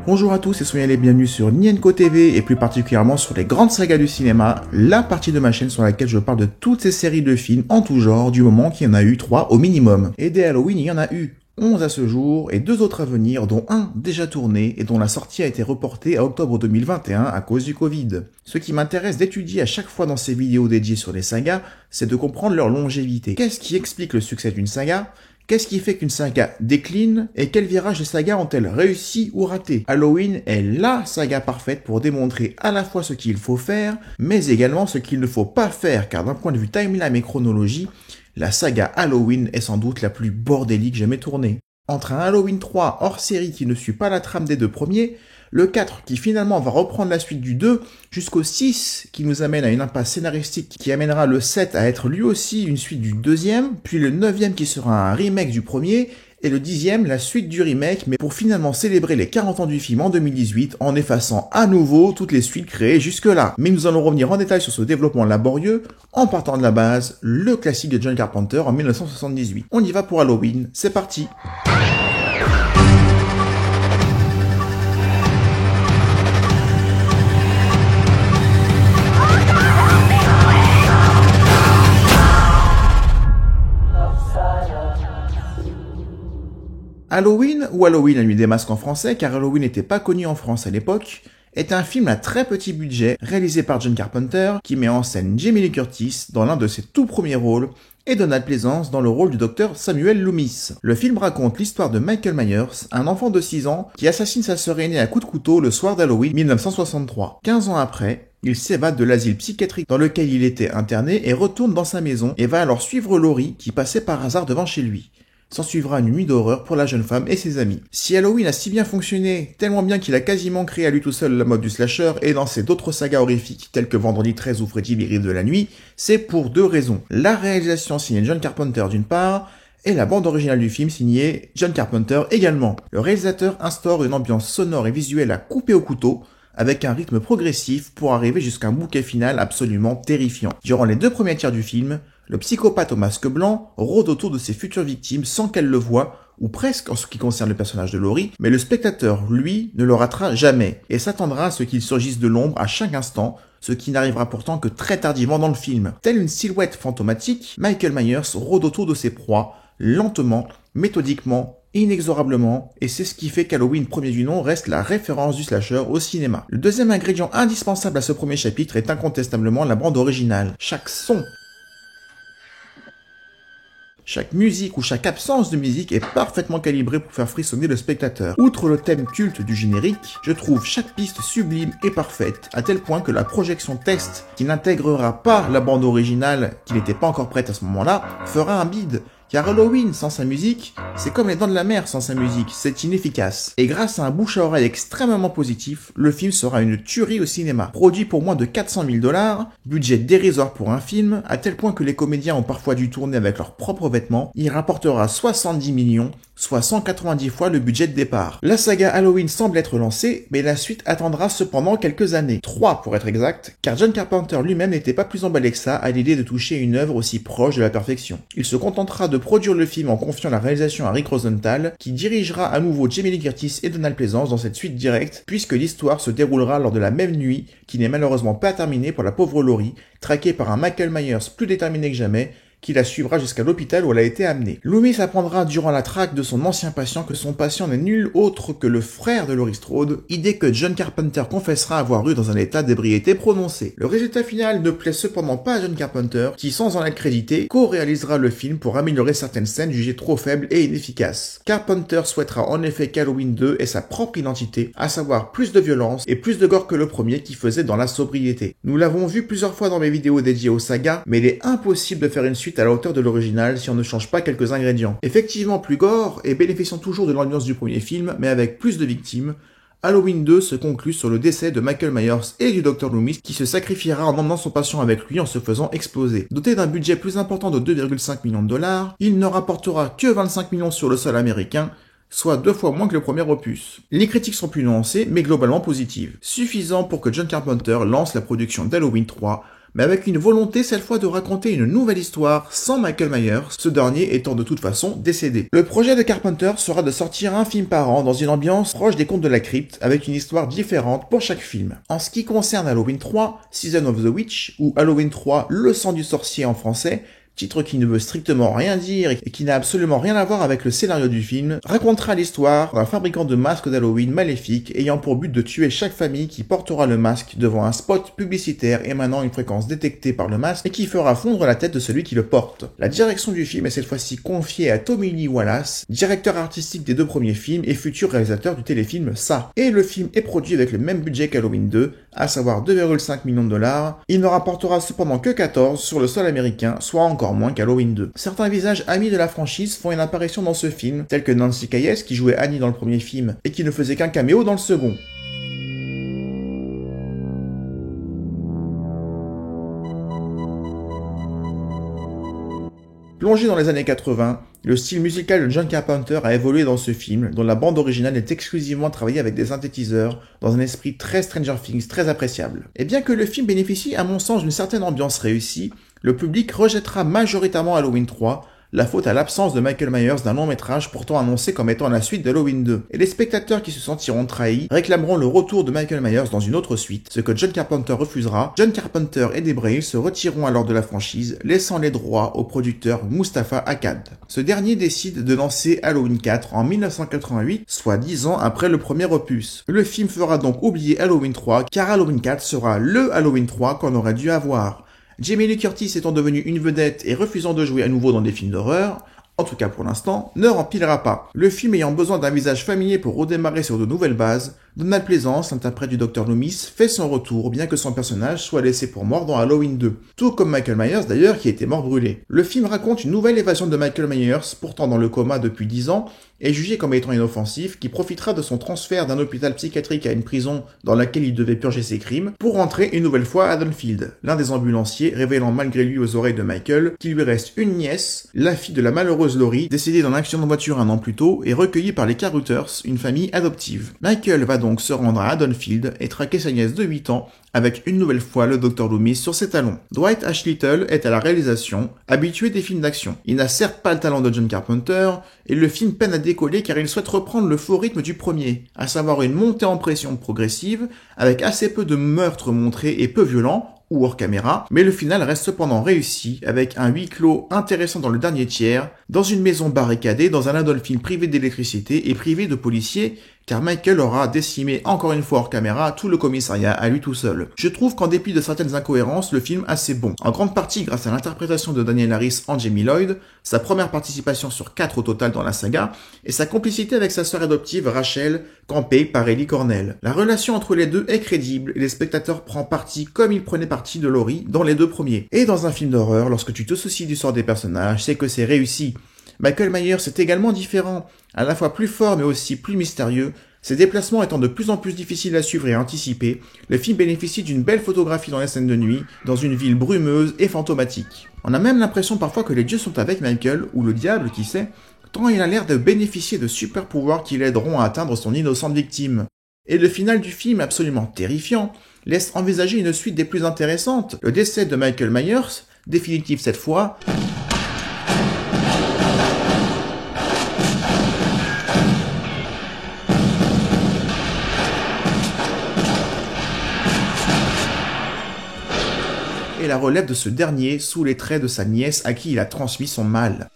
Bonjour à tous et soyez les bienvenus sur Nienko TV et plus particulièrement sur les grandes sagas du cinéma, la partie de ma chaîne sur laquelle je parle de toutes ces séries de films en tout genre du moment qu'il y en a eu 3 au minimum. Et des Halloween, il y en a eu 11 à ce jour et 2 autres à venir dont un déjà tourné et dont la sortie a été reportée à octobre 2021 à cause du Covid. Ce qui m'intéresse d'étudier à chaque fois dans ces vidéos dédiées sur les sagas, c'est de comprendre leur longévité. Qu'est-ce qui explique le succès d'une saga ? Qu'est-ce qui fait qu'une saga décline et quel virage les sagas ont-elles réussi ou raté? Halloween est LA saga parfaite pour démontrer à la fois ce qu'il faut faire, mais également ce qu'il ne faut pas faire, car d'un point de vue timeline et chronologie, la saga Halloween est sans doute la plus bordélique jamais tournée. Entre un Halloween 3 hors série qui ne suit pas la trame des deux premiers, le 4 qui finalement va reprendre la suite du 2, jusqu'au 6 qui nous amène à une impasse scénaristique qui amènera le 7 à être lui aussi une suite du deuxième, puis le 9e qui sera un remake du premier, et le 10e la suite du remake, mais pour finalement célébrer les 40 ans du film en 2018 en effaçant à nouveau toutes les suites créées jusque-là. Mais nous allons revenir en détail sur ce développement laborieux en partant de la base, le classique de John Carpenter en 1978. On y va pour Halloween, c'est parti! Halloween, ou Halloween la nuit des masques en français, car Halloween n'était pas connu en France à l'époque, est un film à très petit budget réalisé par John Carpenter qui met en scène Jamie Lee Curtis dans l'un de ses tout premiers rôles et Donald Pleasence dans le rôle du docteur Samuel Loomis. Le film raconte l'histoire de Michael Myers, un enfant de 6 ans qui assassine sa sœur aînée à coups de couteau le soir d'Halloween 1963. 15 ans après, il s'évade de l'asile psychiatrique dans lequel il était interné et retourne dans sa maison et va alors suivre Laurie qui passait par hasard devant chez lui. S'en suivra une nuit d'horreur pour la jeune femme et ses amis. Si Halloween a si bien fonctionné, tellement bien qu'il a quasiment créé à lui tout seul la mode du slasher et lancé d'autres sagas horrifiques telles que Vendredi 13 ou Freddy les Griffes de la nuit, c'est pour 2 raisons. La réalisation signée John Carpenter d'une part, et la bande originale du film signée John Carpenter également. Le réalisateur instaure une ambiance sonore et visuelle à couper au couteau, avec un rythme progressif pour arriver jusqu'à un bouquet final absolument terrifiant. Durant les 2 premiers tiers du film, le psychopathe au masque blanc rôde autour de ses futures victimes sans qu'elles le voient, ou presque en ce qui concerne le personnage de Laurie, mais le spectateur, lui, ne le ratera jamais, et s'attendra à ce qu'il surgisse de l'ombre à chaque instant, ce qui n'arrivera pourtant que très tardivement dans le film. Telle une silhouette fantomatique, Michael Myers rôde autour de ses proies, lentement, méthodiquement, inexorablement, et c'est ce qui fait qu'Halloween premier du nom reste la référence du slasher au cinéma. Le deuxième ingrédient indispensable à ce premier chapitre est incontestablement la bande originale. Chaque son, chaque musique ou chaque absence de musique est parfaitement calibrée pour faire frissonner le spectateur. Outre le thème culte du générique, je trouve chaque piste sublime et parfaite, à tel point que la projection test, qui n'intégrera pas la bande originale, qui n'était pas encore prête à ce moment-là, fera un bide. Car Halloween sans sa musique, c'est comme les Dents de la Mer sans sa musique, c'est inefficace. Et grâce à un bouche à oreille extrêmement positif, le film sera une tuerie au cinéma. Produit pour moins de 400 000 $, budget dérisoire pour un film, à tel point que les comédiens ont parfois dû tourner avec leurs propres vêtements, il rapportera 70 millions, soit 190 fois le budget de départ. La saga Halloween semble être lancée, mais la suite attendra cependant quelques années. 3 pour être exact, car John Carpenter lui-même n'était pas plus emballé que ça à l'idée de toucher une œuvre aussi proche de la perfection. Il se contentera de produire le film en confiant la réalisation à Rick Rosenthal, qui dirigera à nouveau Jamie Lee Curtis et Donald Pleasence dans cette suite directe, puisque l'histoire se déroulera lors de la même nuit, qui n'est malheureusement pas terminée pour la pauvre Laurie, traquée par un Michael Myers plus déterminé que jamais, qui la suivra jusqu'à l'hôpital où elle a été amenée. Loomis apprendra durant la traque de son ancien patient que son patient n'est nul autre que le frère de Laurie Strode, idée que John Carpenter confessera avoir eu dans un état d'ébriété prononcé. Le résultat final ne plaît cependant pas à John Carpenter, qui sans en être crédité, co-réalisera le film pour améliorer certaines scènes jugées trop faibles et inefficaces. Carpenter souhaitera en effet qu'Halloween 2 ait sa propre identité, à savoir plus de violence et plus de gore que le premier qui faisait dans la sobriété. Nous l'avons vu plusieurs fois dans mes vidéos dédiées aux sagas, mais il est impossible de faire une suite à la hauteur de l'original si on ne change pas quelques ingrédients. Effectivement plus gore et bénéficiant toujours de l'ambiance du premier film, mais avec plus de victimes, Halloween 2 se conclut sur le décès de Michael Myers et du Dr Loomis qui se sacrifiera en emmenant son patient avec lui en se faisant exploser. Doté d'un budget plus important de 2,5 millions de $, il ne rapportera que 25 millions sur le sol américain, soit 2 fois moins que le premier opus. Les critiques sont plus nuancées, mais globalement positives. Suffisant pour que John Carpenter lance la production d'Halloween 3, mais avec une volonté cette fois de raconter une nouvelle histoire sans Michael Myers, ce dernier étant de toute façon décédé. Le projet de Carpenter sera de sortir un film par an dans une ambiance proche des contes de la crypte, avec une histoire différente pour chaque film. En ce qui concerne Halloween 3, Season of the Witch, ou Halloween 3, Le sang du sorcier en français, titre qui ne veut strictement rien dire et qui n'a absolument rien à voir avec le scénario du film, racontera l'histoire d'un fabricant de masques d'Halloween maléfique ayant pour but de tuer chaque famille qui portera le masque devant un spot publicitaire émanant une fréquence détectée par le masque et qui fera fondre la tête de celui qui le porte. La direction du film est cette fois-ci confiée à Tommy Lee Wallace, directeur artistique des 2 premiers films et futur réalisateur du téléfilm Ça. Et le film est produit avec le même budget qu'Halloween 2, à savoir 2,5 millions de dollars. Il ne rapportera cependant que 14 sur le sol américain, soit encore moins qu'Halloween 2. Certains visages amis de la franchise font une apparition dans ce film, tels que Nancy Kyes qui jouait Annie dans le premier film et qui ne faisait qu'un caméo dans le second. Plongé dans les années 80, le style musical de John Carpenter a évolué dans ce film, dont la bande originale est exclusivement travaillée avec des synthétiseurs, dans un esprit très Stranger Things, très appréciable. Et bien que le film bénéficie à mon sens d'une certaine ambiance réussie, le public rejettera majoritairement Halloween 3, la faute à l'absence de Michael Myers d'un long métrage pourtant annoncé comme étant la suite d'Halloween 2. Et les spectateurs qui se sentiront trahis réclameront le retour de Michael Myers dans une autre suite, ce que John Carpenter refusera. John Carpenter et Debra Hill se retireront alors de la franchise, laissant les droits au producteur Mustafa Akkad. Ce dernier décide de lancer Halloween 4 en 1988, soit 10 ans après le premier opus. Le film fera donc oublier Halloween 3, car Halloween 4 sera le Halloween 3 qu'on aurait dû avoir. Jamie Lee Curtis étant devenue une vedette et refusant de jouer à nouveau dans des films d'horreur, en tout cas pour l'instant, ne rempilera pas. Le film ayant besoin d'un visage familier pour redémarrer sur de nouvelles bases, Donald Pleasence, interprète du Dr Loomis, fait son retour bien que son personnage soit laissé pour mort dans Halloween 2. Tout comme Michael Myers d'ailleurs qui était mort brûlé. Le film raconte une nouvelle évasion de Michael Myers, pourtant dans le coma depuis 10 ans, et jugé comme étant inoffensif, qui profitera de son transfert d'un hôpital psychiatrique à une prison dans laquelle il devait purger ses crimes, pour rentrer une nouvelle fois à Haddonfield. L'un des ambulanciers révélant malgré lui aux oreilles de Michael qu'il lui reste une nièce, la fille de la malheureuse Laurie, décédée dans un accident de voiture un an plus tôt et recueillie par les Carruthers, une famille adoptive. Michael va donc se rendre à Haddonfield et traquer sa nièce de 8 ans, avec une nouvelle fois le Dr Loomis sur ses talons. Dwight H. Little est à la réalisation, habitué des films d'action. Il n'a certes pas le talent de John Carpenter, et le film peine à décoller car il souhaite reprendre le faux rythme du premier, à savoir une montée en pression progressive, avec assez peu de meurtres montrés et peu violents, ou hors caméra, mais le final reste cependant réussi, avec un huis clos intéressant dans le dernier tiers, dans une maison barricadée, dans un Haddonfield privé d'électricité et privé de policiers, car Michael aura décimé encore une fois hors caméra tout le commissariat à lui tout seul. Je trouve qu'en dépit de certaines incohérences, le film assez bon. En grande partie grâce à l'interprétation de Daniel Harris en Jamie Lloyd, sa première participation sur 4 au total dans la saga, et sa complicité avec sa sœur adoptive Rachel, campée par Ellie Cornell. La relation entre les deux est crédible et les spectateurs prennent parti comme ils prenaient parti de Laurie dans les 2 premiers. Et dans un film d'horreur, lorsque tu te soucies du sort des personnages, c'est que c'est réussi. Michael Myers est également différent, à la fois plus fort mais aussi plus mystérieux. Ses déplacements étant de plus en plus difficiles à suivre et à anticiper, le film bénéficie d'une belle photographie dans les scènes de nuit, dans une ville brumeuse et fantomatique. On a même l'impression parfois que les dieux sont avec Michael, ou le diable, qui sait, tant il a l'air de bénéficier de super pouvoirs qui l'aideront à atteindre son innocente victime. Et le final du film, absolument terrifiant, laisse envisager une suite des plus intéressantes. Le décès de Michael Myers, définitif cette fois, et la relève de ce dernier sous les traits de sa nièce à qui il a transmis son mal.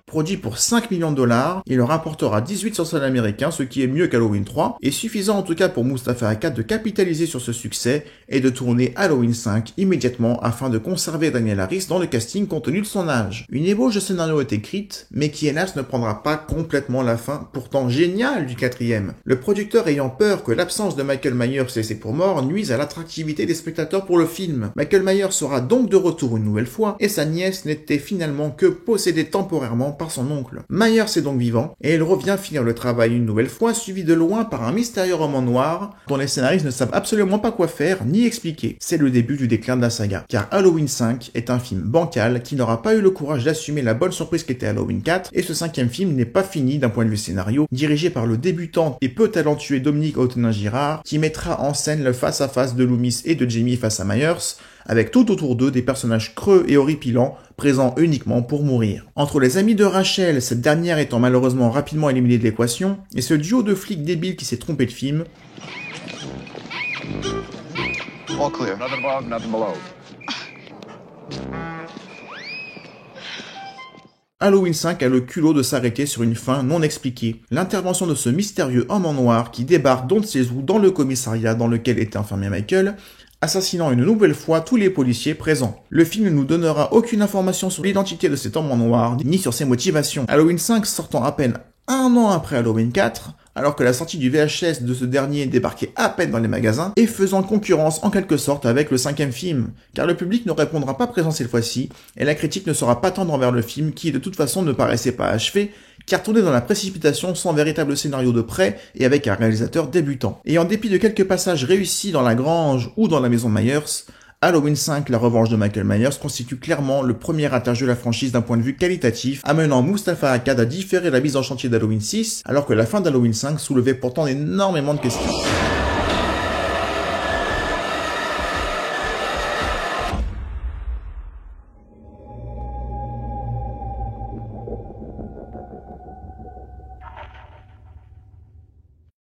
Produit pour 5 millions de dollars, il en rapportera 18 sur sol américain, ce qui est mieux qu'Halloween 3, et suffisant en tout cas pour Mustafa Akkad de capitaliser sur ce succès et de tourner Halloween 5 immédiatement afin de conserver Daniel Harris dans le casting compte tenu de son âge. Une ébauche de scénario est écrite, mais qui hélas ne prendra pas complètement la fin, pourtant géniale du 4e. Le producteur ayant peur que l'absence de Michael Myers laissé pour mort nuise à l'attractivité des spectateurs pour le film. Michael Myers sera donc de retour une nouvelle fois, et sa nièce n'était finalement que possédée temporairement par son oncle. Myers est donc vivant, et il revient finir le travail une nouvelle fois, suivi de loin par un mystérieux roman noir, dont les scénaristes ne savent absolument pas quoi faire, ni expliquer. C'est le début du déclin de la saga, car Halloween 5 est un film bancal qui n'aura pas eu le courage d'assumer la bonne surprise qu'était Halloween 4, et ce 5e film n'est pas fini d'un point de vue scénario, dirigé par le débutant et peu talentueux Dominique Hautenin-Girard, qui mettra en scène le face-à-face de Loomis et de Jamie face à Myers, avec tout autour d'eux des personnages creux et horripilants, présents uniquement pour mourir. Entre les amis de Rachel, cette dernière étant malheureusement rapidement éliminée de l'équation, et ce duo de flics débiles qui s'est trompé de film, all clear. Nothing above, nothing below. Halloween 5 a le culot de s'arrêter sur une fin non expliquée. L'intervention de ce mystérieux homme en noir qui débarque d'on ne sait où dans le commissariat dans lequel était enfermé Michael, assassinant une nouvelle fois tous les policiers présents. Le film ne nous donnera aucune information sur l'identité de cet homme en noir, ni sur ses motivations. Halloween 5 sortant à peine un an après Halloween 4, alors que la sortie du VHS de ce dernier débarquait à peine dans les magasins, et faisant concurrence en quelque sorte avec le 5e film, car le public ne répondra pas présent cette fois-ci, et la critique ne sera pas tendre envers le film qui de toute façon ne paraissait pas achevé, car tourné dans la précipitation sans véritable scénario de près et avec un réalisateur débutant. Et en dépit de quelques passages réussis dans la grange ou dans la maison Myers, Halloween 5, la revanche de Michael Myers, constitue clairement le premier attache de la franchise d'un point de vue qualitatif, amenant Moustapha Akkad à différer la mise en chantier d'Halloween 6, alors que la fin d'Halloween 5 soulevait pourtant énormément de questions.